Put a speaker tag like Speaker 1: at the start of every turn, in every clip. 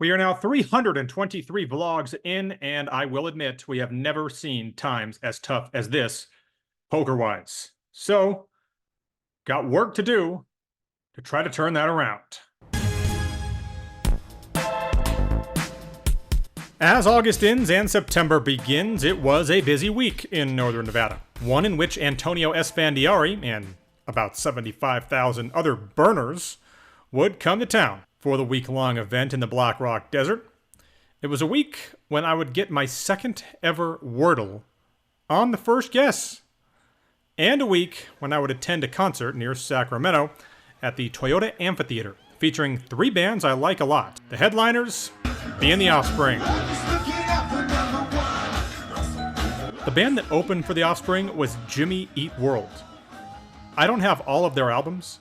Speaker 1: We are now 323 vlogs in, and I will admit we have never seen times as tough as this, poker-wise. So, got work to do to try to turn that around. As August ends and September begins, it was a busy week in Northern Nevada. One in which Antonio Esfandiari and about 75,000 other burners would come to town for the week-long event in the Black Rock Desert. It was a week when I would get my second ever Wordle on the first guess. And a week when I would attend a concert near Sacramento at the Toyota Amphitheater, featuring three bands I like a lot. The headliners being The Offspring. The band that opened for The Offspring was Jimmy Eat World. I don't have all of their albums,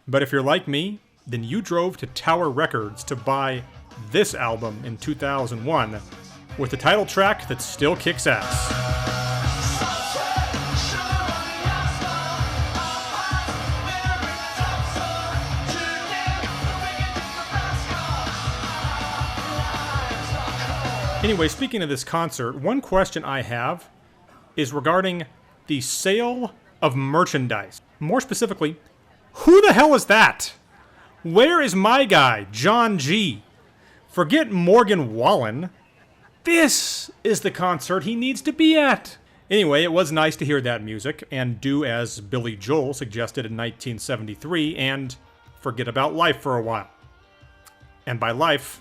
Speaker 1: but if you're like me, then you drove to Tower Records to buy this album in 2001 with the title track that still kicks ass. Anyway, speaking of this concert, one question I have is regarding the sale of merchandise. More specifically, who the hell is that? Where is my guy, John G? Forget Morgan Wallen. This is the concert he needs to be at. Anyway, it was nice to hear that music and do as Billy Joel suggested in 1973 and forget about life for a while. And by life,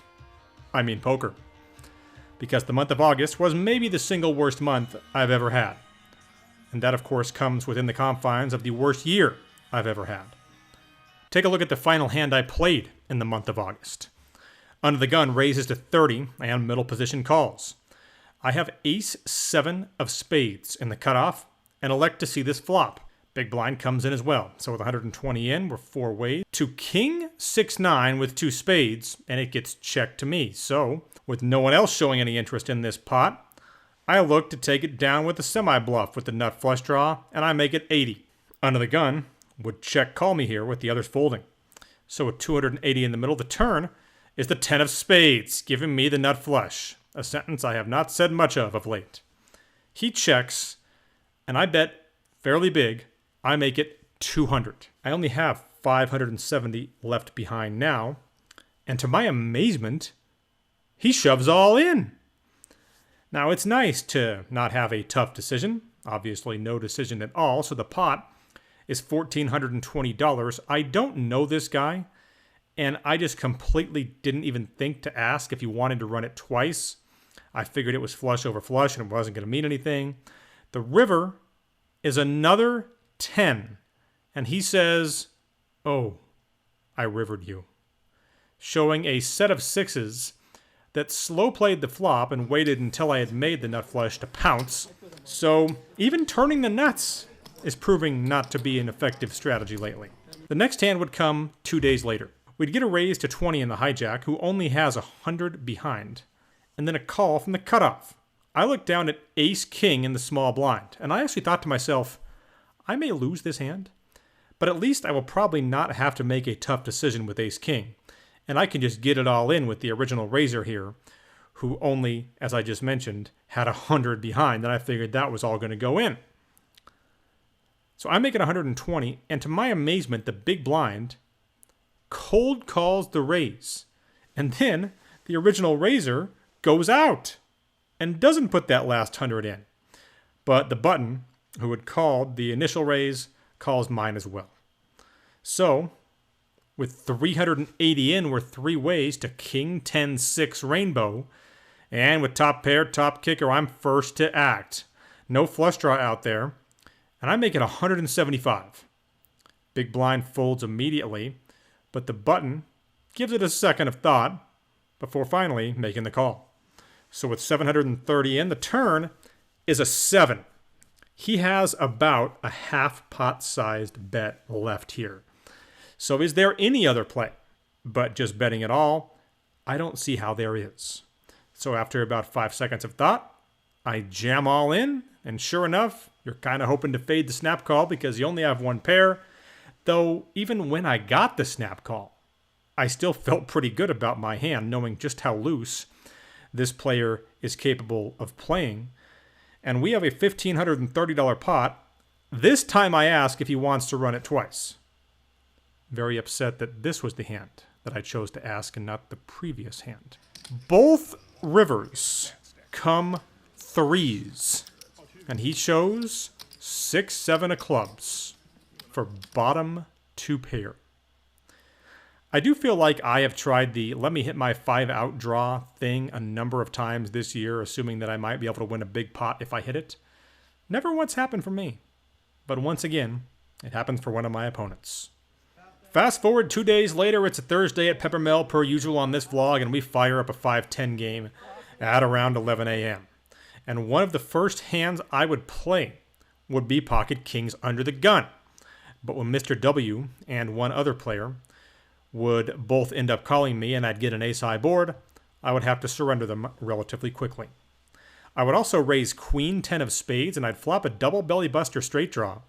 Speaker 1: I mean poker. Because the month of August was maybe the single worst month I've ever had. And that, of course, comes within the confines of the worst year I've ever had. Take a look at the final hand I played in the month of August. Under the gun raises to 30 and middle position calls. I have ace-7 of spades in the cutoff and elect to see this flop. Big blind comes in as well. So with 120 in, we're four ways to king 6-9 with two spades, and it gets checked to me. So with no one else showing any interest in this pot, I look to take it down with a semi-bluff with the nut flush draw, and I make it 80. Under the gun would check call me here with the others folding. So with 280 in the middle, the turn is the 10 of spades, giving me the nut flush, a sentence I have not said much of late. He checks, and I bet fairly big. I make it 200. I only have 570 left behind now, and to my amazement, he shoves all in. Now, it's nice to not have a tough decision. Obviously, no decision at all, so the pot is $1,420. I don't know this guy, and I just completely didn't even think to ask if he wanted to run it twice. I figured it was flush over flush and it wasn't going to mean anything. The river is another 10, and he says, "Oh, I rivered you," showing a set of sixes that slow played the flop and waited until I had made the nut flush to pounce. So even turning the nuts is proving not to be an effective strategy lately. The next hand would come 2 days later. We'd get a raise to 20 in the hijack, who only has 100 behind, and then a call from the cutoff. I looked down at ace-king in the small blind, and I actually thought to myself, I may lose this hand, but at least I will probably not have to make a tough decision with ace-king, and I can just get it all in with the original raiser here, who only, as I just mentioned, had 100 behind, and I figured that was all going to go in. So I make it 120, and to my amazement, the big blind cold calls the raise. And then the original raiser goes out and doesn't put that last 100 in. But the button, who had called the initial raise, calls mine as well. So with 380 in, we're three ways to king 10-6 rainbow. And with top pair, top kicker, I'm first to act. No flush draw out there. And I make it 175. Big blind folds immediately, but the button gives it a second of thought before finally making the call. So with 730 in, the turn is a 7. He has about a half pot-sized bet left here. So is there any other play but just betting it all? I don't see how there is. So after about 5 seconds of thought, I jam all in, and sure enough, you're kind of hoping to fade the snap call because you only have one pair. Though even when I got the snap call, I still felt pretty good about my hand, knowing just how loose this player is capable of playing. And we have a $1,530 pot. This time I ask if he wants to run it twice. Very upset that this was the hand that I chose to ask and not the previous hand. Both rivers come threes. And he shows 6, 7 of clubs for bottom 2 pair. I do feel like I have tried the let me hit my 5-out draw thing a number of times this year, assuming that I might be able to win a big pot if I hit it. Never once happened for me. But once again, it happens for one of my opponents. Fast forward 2 days later, it's a Thursday at Peppermill per usual on this vlog, and we fire up a 5-10 game at around 11 a.m. And one of the first hands I would play would be pocket kings under the gun. But when Mr. W and one other player would both end up calling me and I'd get an ace-high board, I would have to surrender them relatively quickly. I would also raise queen 10 of spades and I'd flop a double belly buster straight draw.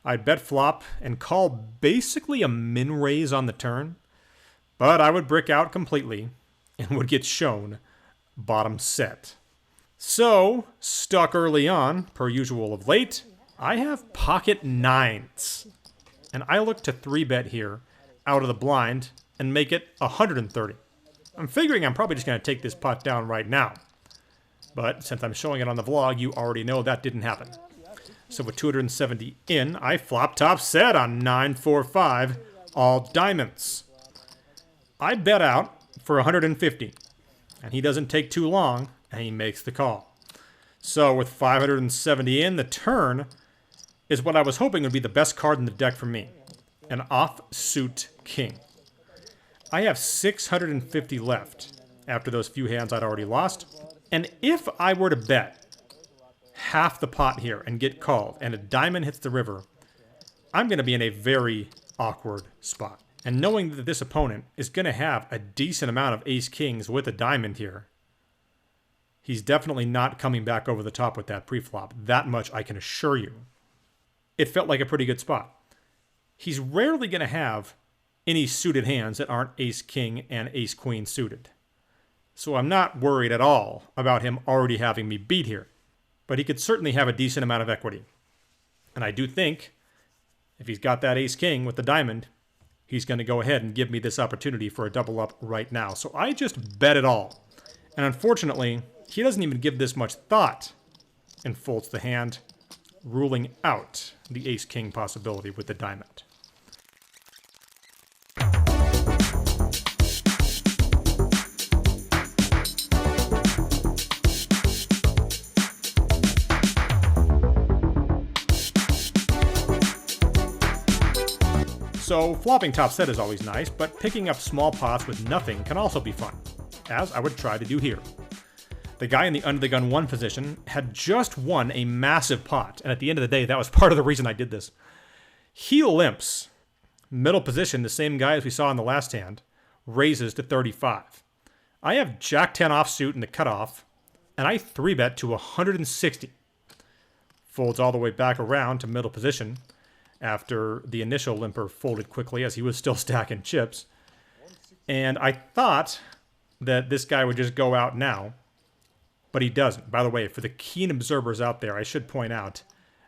Speaker 1: I'd bet flop and call basically a min raise on the turn, but I would brick out completely and would get shown bottom set. So, stuck early on, per usual of late, I have pocket 9s. And I look to 3-bet here out of the blind and make it 130. I'm figuring I'm probably just going to take this pot down right now. But since I'm showing it on the vlog, you already know that didn't happen. So with 270 in, I flop top set on 9-4-5, all diamonds. I bet out for 150, and he doesn't take too long, and he makes the call. So with 570 in, the turn is what I was hoping would be the best card in the deck for me. An offsuit king. I have 650 left after those few hands I'd already lost. And if I were to bet half the pot here and get called and a diamond hits the river, I'm going to be in a very awkward spot. And knowing that this opponent is going to have a decent amount of ace-kings with a diamond here, he's definitely not coming back over the top with that preflop. That much I can assure you. It felt like a pretty good spot. He's rarely going to have any suited hands that aren't ace-king and ace-queen suited. So I'm not worried at all about him already having me beat here. But he could certainly have a decent amount of equity. And I do think, if he's got that ace-king with the diamond, he's going to go ahead and give me this opportunity for a double up right now. So I just bet it all. And unfortunately, he doesn't even give this much thought and folds the hand, ruling out the ace-king possibility with the diamond. So flopping top set is always nice, but picking up small pots with nothing can also be fun, as I would try to do here. The guy in the under the gun 1 position had just won a massive pot, and at the end of the day, that was part of the reason I did this. He limps. Middle position, the same guy as we saw in the last hand, raises to 35. I have Jack 10 offsuit in the cutoff, and I 3-bet to 160. Folds all the way back around to middle position after the initial limper folded quickly as he was still stacking chips. And I thought that this guy would just go out now, but he doesn't. By the way, for the keen observers out there, I should point out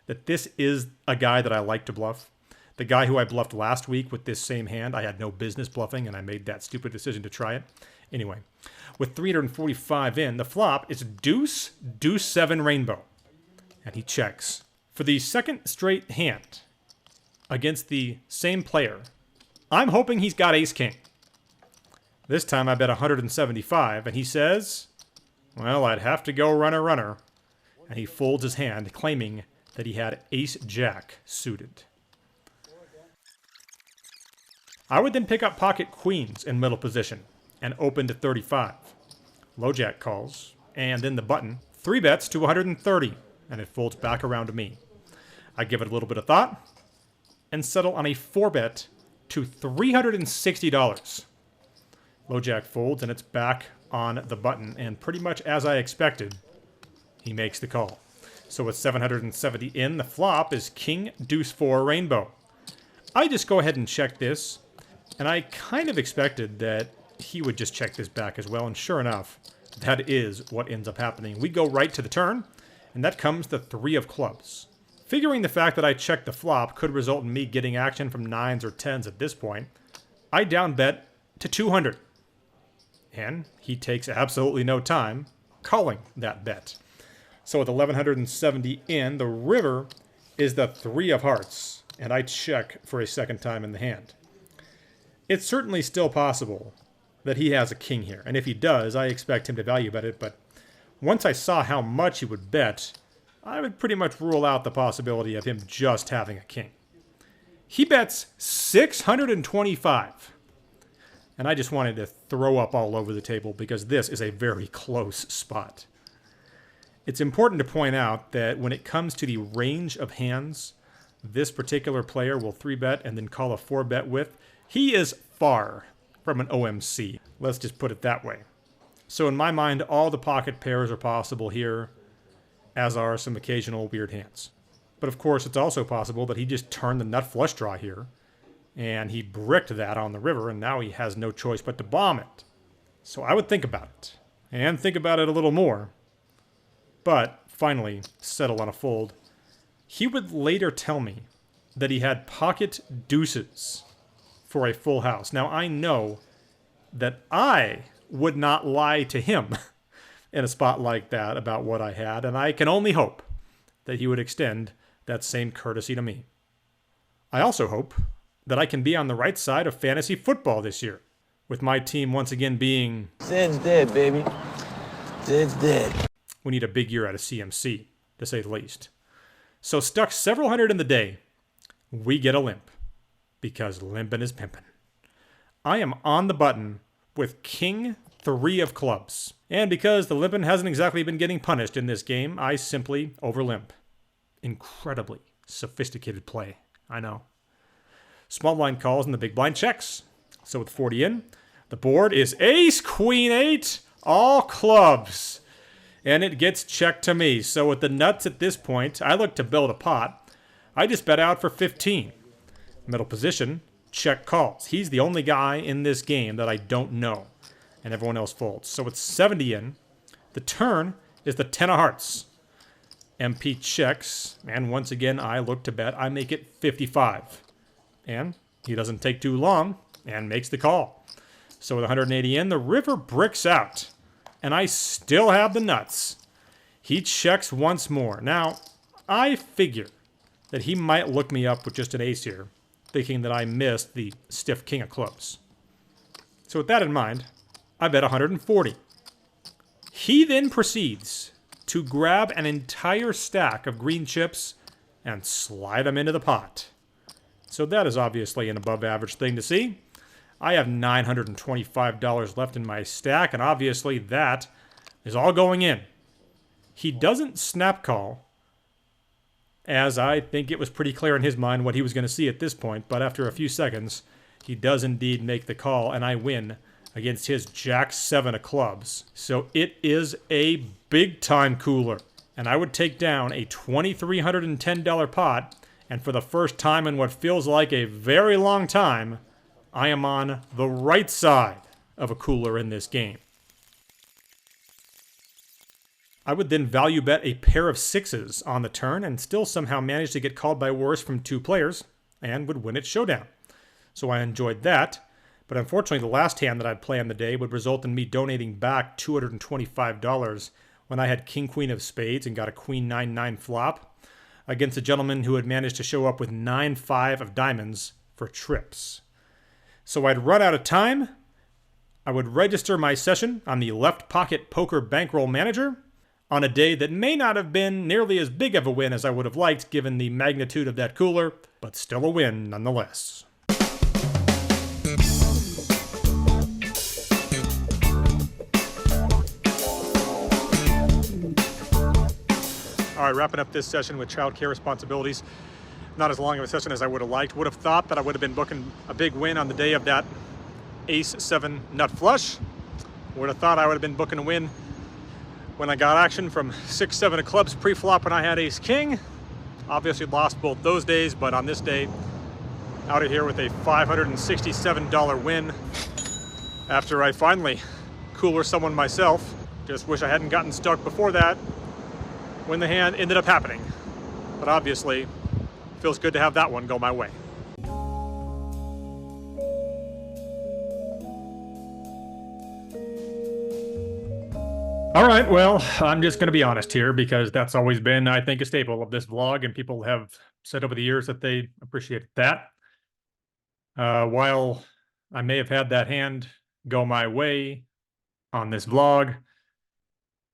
Speaker 1: that this is a guy that I like to bluff. The guy who I bluffed last week with this same hand, I had no business bluffing, and I made that stupid decision to try it. Anyway, with 345 in, the flop is deuce, deuce 7 rainbow. And he checks. For the second straight hand against the same player, I'm hoping he's got ace-king. This time I bet 175, and he says, well, I'd have to go runner, runner. And he folds his hand, claiming that he had ace-jack suited. I would then pick up pocket queens in middle position and open to 35. Low jack calls, and then the button 3-bets to 130, and it folds back around to me. I give it a little bit of thought and settle on a 4-bet to $360. Low jack folds, and it's back on the button, and pretty much as I expected, he makes the call. So with 770 in, the flop is king deuce 4 rainbow. I just go ahead and check this, And I kind of expected that he would just check this back as well, and sure enough, that is what ends up happening. We go right to the turn, and that comes the 3 of clubs. Figuring the fact that I checked the flop could result in me getting action from 9s or 10s at this point, I down bet to 200. And he takes absolutely no time calling that bet. So with 1170 in, the river is the 3 of hearts, and I check for a second time in the hand. It's certainly still possible that he has a king here, and if he does, I expect him to value bet it, but once I saw how much he would bet, I would pretty much rule out the possibility of him just having a king. He bets 625. And I just wanted to throw up all over the table because this is a very close spot. It's important to point out that when it comes to the range of hands this particular player will 3-bet and then call a 4-bet with, he is far from an OMC. Let's just put it that way. So in my mind, all the pocket pairs are possible here, as are some occasional weird hands. But of course, it's also possible that he just turned the nut flush draw here, and he bricked that on the river, and now he has no choice but to bomb it. So I would think about it, and think about it a little more, but finally settle on a fold. He would later tell me that he had pocket deuces for a full house. Now I know that I would not lie to him in a spot like that about what I had, and I can only hope that he would extend that same courtesy to me. I also hope that I can be on the right side of fantasy football this year, with my team once again being...
Speaker 2: Zed's dead, baby. Zed's dead.
Speaker 1: We need a big year out of CMC, to say the least. So stuck several hundred in the day, we get a limp, because limpin' is pimpin'. I am on the button with King 3 of clubs. And because the limpin' hasn't exactly been getting punished in this game, I simply overlimp. Incredibly sophisticated play, I know. Small blind calls and the big blind checks. So with 40 in, the board is ace, queen, 8, all clubs. And it gets checked to me. So with the nuts at this point, I look to build a pot. I just bet out for 15. Middle position, check calls. He's the only guy in this game that I don't know. And everyone else folds. So with 70 in, the turn is the 10 of hearts. MP checks, and once again I look to bet. I make it 55. And he doesn't take too long and makes the call. So with 180 in, the river bricks out. And I still have the nuts. He checks once more. Now, I figure that he might look me up with just an ace here, thinking that I missed the stiff king of clubs. So with that in mind, I bet 140. He then proceeds to grab an entire stack of green chips and slide them into the pot. So that is obviously an above average thing to see. I have $925 left in my stack, and obviously that is all going in. He doesn't snap call, as I think it was pretty clear in his mind what he was going to see at this point, but after a few seconds, he does indeed make the call, and I win against his Jack 7 of clubs. So it is a big-time cooler, and I would take down a $2,310 pot, and for the first time in what feels like a very long time, I am on the right side of a cooler in this game. I would then value bet a pair of 6s on the turn and still somehow manage to get called by worse from 2 players and would win its showdown. So I enjoyed that, but unfortunately the last hand that I'd play on the day would result in me donating back $225 when I had King Queen of spades and got a Queen 9-9 flop against a gentleman who had managed to show up with 9-5 of diamonds for trips. So I'd run out of time. I would register my session on the Left Pocket Poker Bankroll Manager on a day that may not have been nearly as big of a win as I would have liked given the magnitude of that cooler, but still a win nonetheless. All right, wrapping up this session with childcare responsibilities. Not as long of a session as I would have liked. Would have thought that I would have been booking a big win on the day of that ace 7 nut flush. Would have thought I would have been booking a win when I got action from 6-7 of clubs pre-flop when I had ace king. Obviously lost both those days, but on this day, Out of here with a $567 win after I finally cooler someone myself. Just wish I hadn't gotten stuck before that when the hand ended up happening. But obviously, feels good to have that one go my way. All right, well, I'm just going to be honest here because that's always been, I think, a staple of this vlog, and people have said over the years that they appreciate that. While I may have had that hand go my way on this vlog,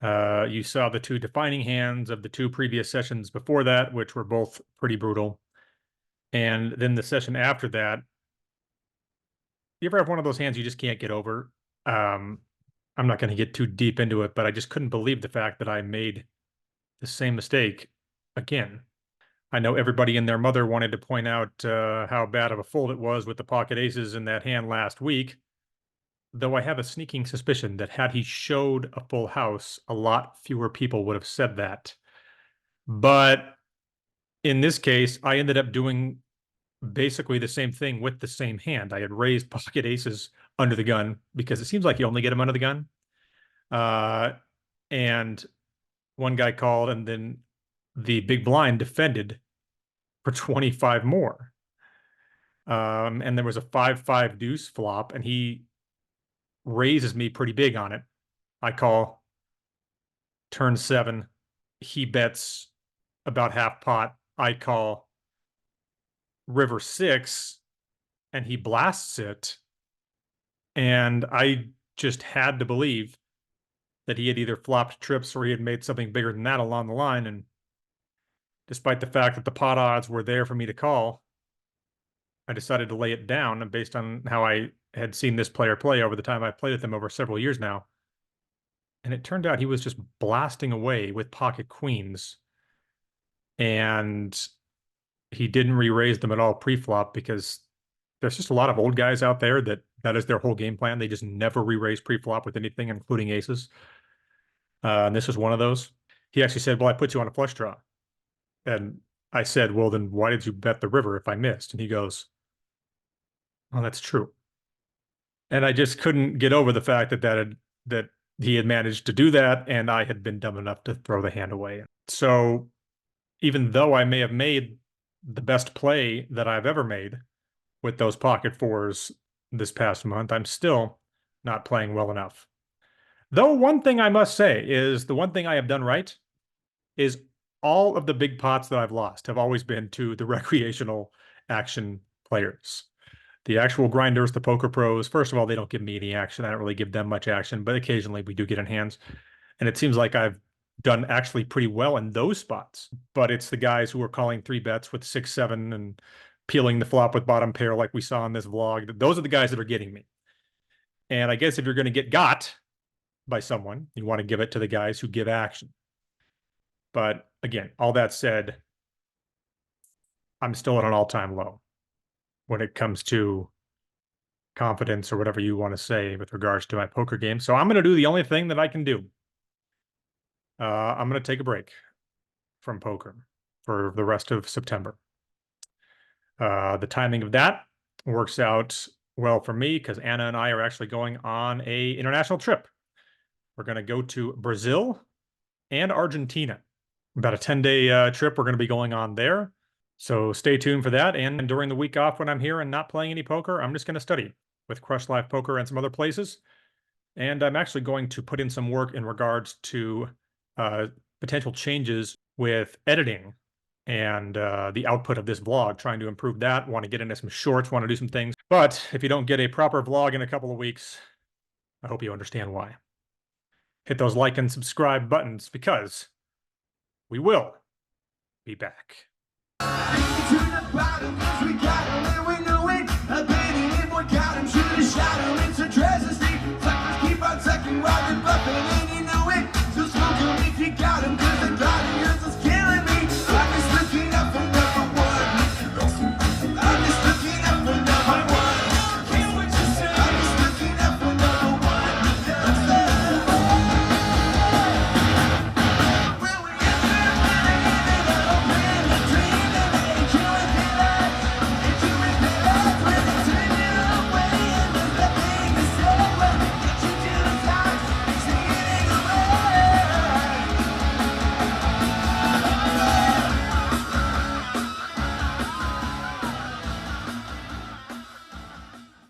Speaker 1: you saw the two defining hands of the two previous sessions before that, which were both pretty brutal. And then the session after that, you ever have one of those hands you just can't get over? I'm not going to get too deep into it, but I just couldn't believe the fact that I made the same mistake again. I know everybody and their mother wanted to point out how bad of a fold it was with the pocket aces in that hand last week, though I have a sneaking suspicion that had he showed a full house, a lot fewer people would have said that. But in this case, I ended up doing basically the same thing with the same hand. I had raised pocket aces under the gun because it seems like you only get them under the gun. And one guy called, and then the big blind defended for 25 more. And there was a 5-5 deuce flop, and he raises me pretty big on it. I call turn 7. He bets about half pot. I call river 6, and he blasts it. And I just had to believe that he had either flopped trips or he had made something bigger than that along the line. And despite the fact that the pot odds were there for me to call, I decided to lay it down based on how I had seen this player play over the time I've played with him over several years now. And it turned out he was just blasting away with pocket queens. And he didn't re-raise them at all pre-flop because there's just a lot of old guys out there that is their whole game plan. They just never re-raise pre-flop with anything, including aces. And this is one of those. He actually said, well, I put you on a flush draw. And I said, well, then why did you bet the river if I missed? And he goes, well, that's true. And I just couldn't get over the fact that he had managed to do that, and I had been dumb enough to throw the hand away. So even though I may have made the best play that I've ever made with those pocket fours this past month, I'm still not playing well enough. Though one thing I must say is the one thing I have done right is all of the big pots that I've lost have always been to the recreational action players. The actual grinders, the poker pros, first of all, they don't give me any action. I don't really give them much action, but occasionally we do get in hands. And it seems like I've done actually pretty well in those spots. But it's the guys who are calling 3 bets with 6-7 and peeling the flop with bottom pair like we saw in this vlog. Those are the guys that are getting me. And I guess if you're going to get got by someone, you want to give it to the guys who give action. But again, all that said, I'm still at an all-time low when it comes to confidence or whatever you want to say with regards to my poker game. So I'm going to do the only thing that I can do. I'm going to take a break from poker for the rest of September. The timing of that works out well for me because Anna and I are actually going on an international trip. We're going to go to Brazil and Argentina. About a 10-day trip we're going to be going on there. So stay tuned for that. And during the week off when I'm here and not playing any poker, I'm just going to study with Crush Life Poker and some other places. And I'm actually going to put in some work in regards to potential changes with editing and the output of this vlog, trying to improve that. Want to get into some shorts, want to do some things. But if you don't get a proper vlog in a couple of weeks, I hope you understand why. Hit those like and subscribe buttons because we will be back.
Speaker 3: To the bottom, 'cause we got 'em and we know it. I've been in, we got 'em, shoot a shot 'em, it's a treasure steep. Suckers keep on sucking while they're